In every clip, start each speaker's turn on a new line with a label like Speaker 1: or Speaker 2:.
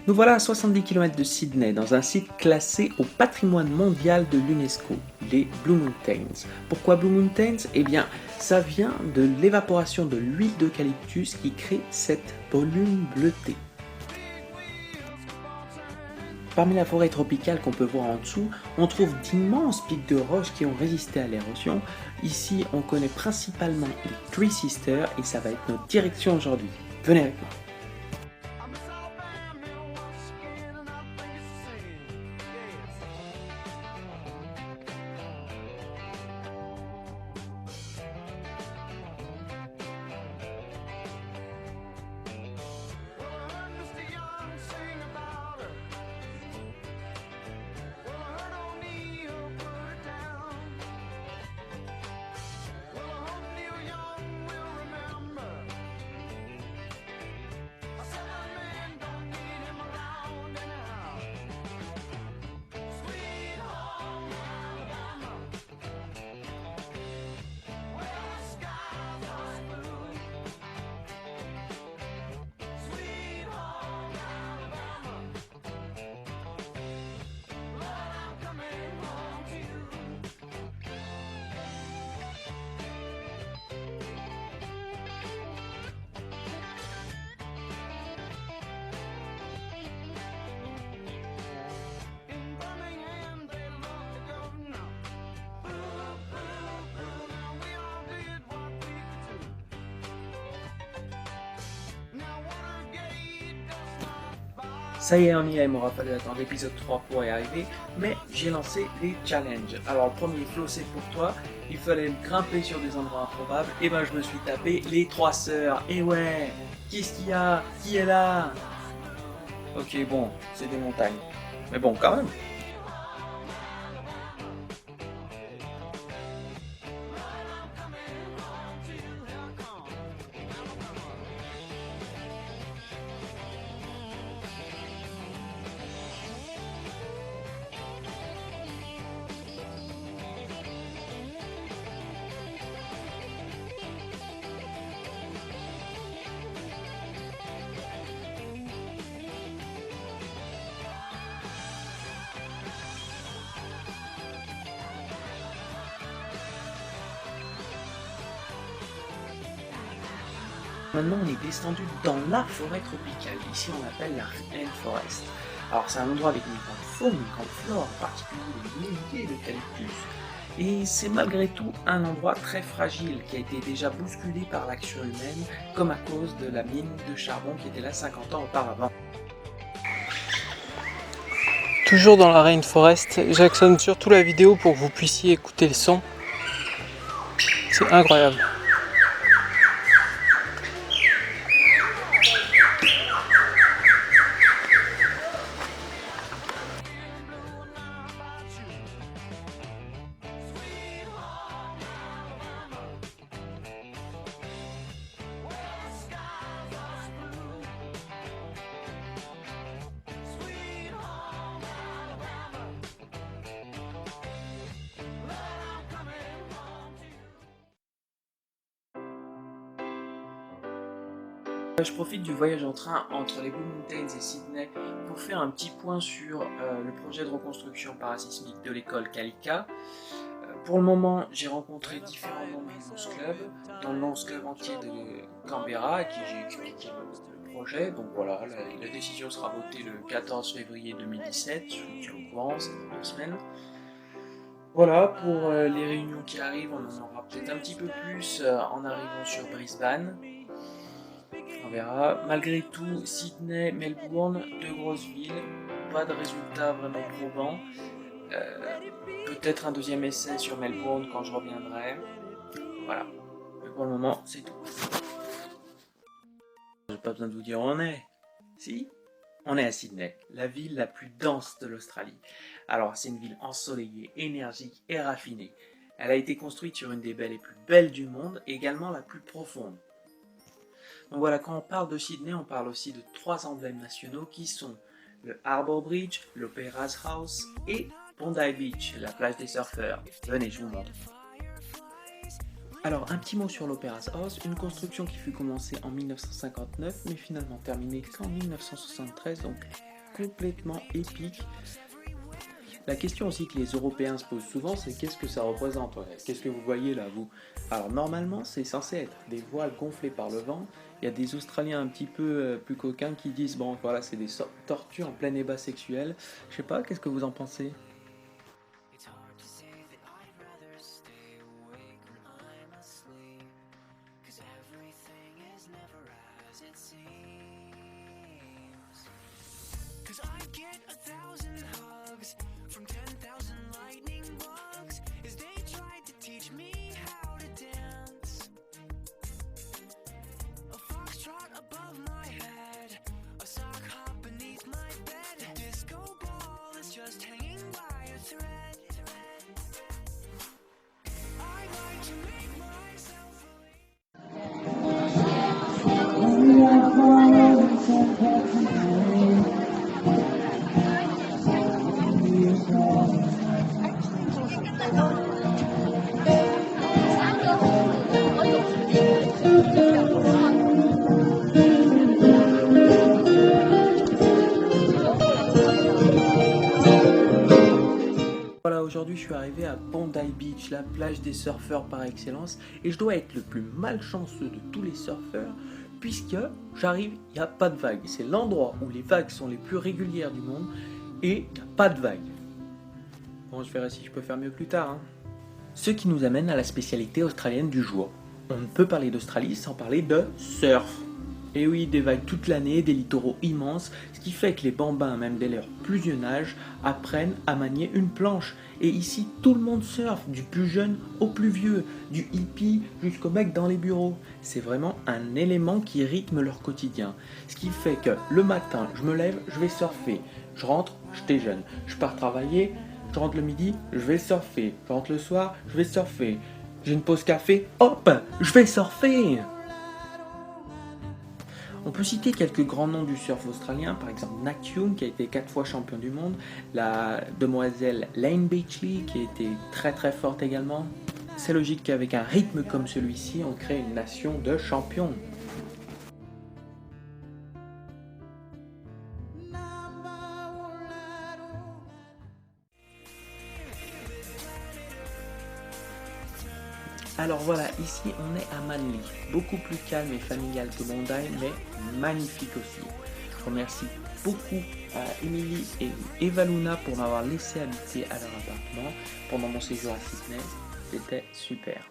Speaker 1: Nous voilà à 70 km de Sydney, dans un site classé au patrimoine mondial de l'UNESCO, les Blue Mountains. Pourquoi Blue Mountains? Eh bien, ça vient de l'évaporation de l'huile d'eucalyptus qui crée cette brume bleutée. Parmi la forêt tropicale qu'on peut voir en dessous, on trouve d'immenses pics de roches qui ont résisté à l'érosion. Ici, on connaît principalement les Three Sisters et ça va être notre direction aujourd'hui. Venez avec moi. Ça y est, on y est, il m'aura fallu attendre l'épisode 3 pour y arriver, mais j'ai lancé les challenges. Alors le premier flow c'est pour toi, il fallait grimper sur des endroits improbables, et ben je me suis tapé les 3 sœurs, et ouais, qu'est-ce qu'il y a? Qui est là? Ok bon, c'est des montagnes, mais bon quand même. Maintenant, on est descendu dans la forêt tropicale. Ici, on l'appelle la rainforest. Alors, c'est un endroit avec une grande faune, une grande flore, en particulier des milliers d'eucalyptus. Et c'est malgré tout un endroit très fragile qui a été déjà bousculé par l'action humaine, comme à cause de la mine de charbon qui était là 50 ans auparavant.
Speaker 2: Toujours dans la rainforest, j'actionne surtout la vidéo pour que vous puissiez écouter le son. C'est incroyable.
Speaker 1: Je profite du voyage en train entre les Blue Mountains et Sydney pour faire un petit point sur le projet de reconstruction parasismique de l'école Kalika. Pour le moment, j'ai rencontré différents membres du Lions Club, dont le Lions Club entier de Canberra, à qui j'ai expliqué le projet. Donc voilà, la décision sera votée le 14 février 2017, je vous tiens au courant, c'est dans 2 semaines. Voilà, pour les réunions qui arrivent, on en aura peut-être un petit peu plus en arrivant sur Brisbane. On verra. Malgré tout, Sydney, Melbourne, 2 grosses villes, pas de résultats vraiment probants. Peut-être un deuxième essai sur Melbourne quand je reviendrai. Voilà. Mais pour le moment, c'est tout. J'ai pas besoin de vous dire où on est. Si? On est à Sydney, la ville la plus dense de l'Australie. Alors, c'est une ville ensoleillée, énergique et raffinée. Elle a été construite sur une des baies les plus belles du monde et également la plus profonde. Donc voilà, quand on parle de Sydney, on parle aussi de 3 emblèmes nationaux qui sont le Harbour Bridge, l'Opera's House et Bondi Beach, la plage des surfeurs. Venez, je vous montre. Alors, un petit mot sur l'Opera's House, une construction qui fut commencée en 1959, mais finalement terminée qu'en 1973, donc complètement épique. La question aussi que les Européens se posent souvent, c'est qu'est-ce que ça représente? Qu'est-ce que vous voyez là, vous? Alors normalement, c'est censé être des voiles gonflées par le vent. Il y a des Australiens un petit peu plus coquins qui disent, bon voilà, c'est des tortues en plein ébat sexuel. Je sais pas, qu'est-ce que vous en pensez? Voilà, aujourd'hui je suis arrivé à Bondi Beach, la plage des surfeurs par excellence, et je dois être le plus malchanceux de tous les surfeurs, puisque j'arrive, il n'y a pas de vagues. C'est l'endroit où les vagues sont les plus régulières du monde, et il n'y a pas de vagues. Bon, je verrai si je peux faire mieux plus tard. Ce qui nous amène à la spécialité australienne du jour. On ne peut parler d'Australie sans parler de surf. Et oui, des vagues toute l'année, des littoraux immenses, ce qui fait que les bambins, même dès leur plus jeune âge, apprennent à manier une planche. Et ici, tout le monde surfe, du plus jeune au plus vieux, du hippie jusqu'au mec dans les bureaux. C'est vraiment un élément qui rythme leur quotidien. Ce qui fait que le matin, je me lève, je vais surfer. Je rentre, je déjeune. Je pars travailler, je rentre le midi, je vais surfer. Je rentre le soir, je vais surfer. J'ai une pause café, hop, je vais surfer. On peut citer quelques grands noms du surf australien, par exemple Nat Hume qui a été 4 fois champion du monde, la demoiselle Layne Beachley qui a été très très forte également. C'est logique qu'avec un rythme comme celui-ci, on crée une nation de champions. Alors voilà, ici on est à Manly, beaucoup plus calme et familial que Bondi, mais magnifique aussi. Je remercie beaucoup à Emily et Eva Luna pour m'avoir laissé habiter à leur appartement pendant mon séjour à Sydney. C'était super.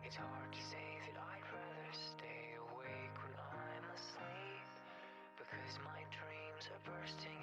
Speaker 1: It's hard to say that I'd rather stay awake when I'm asleep, because my dreams are bursting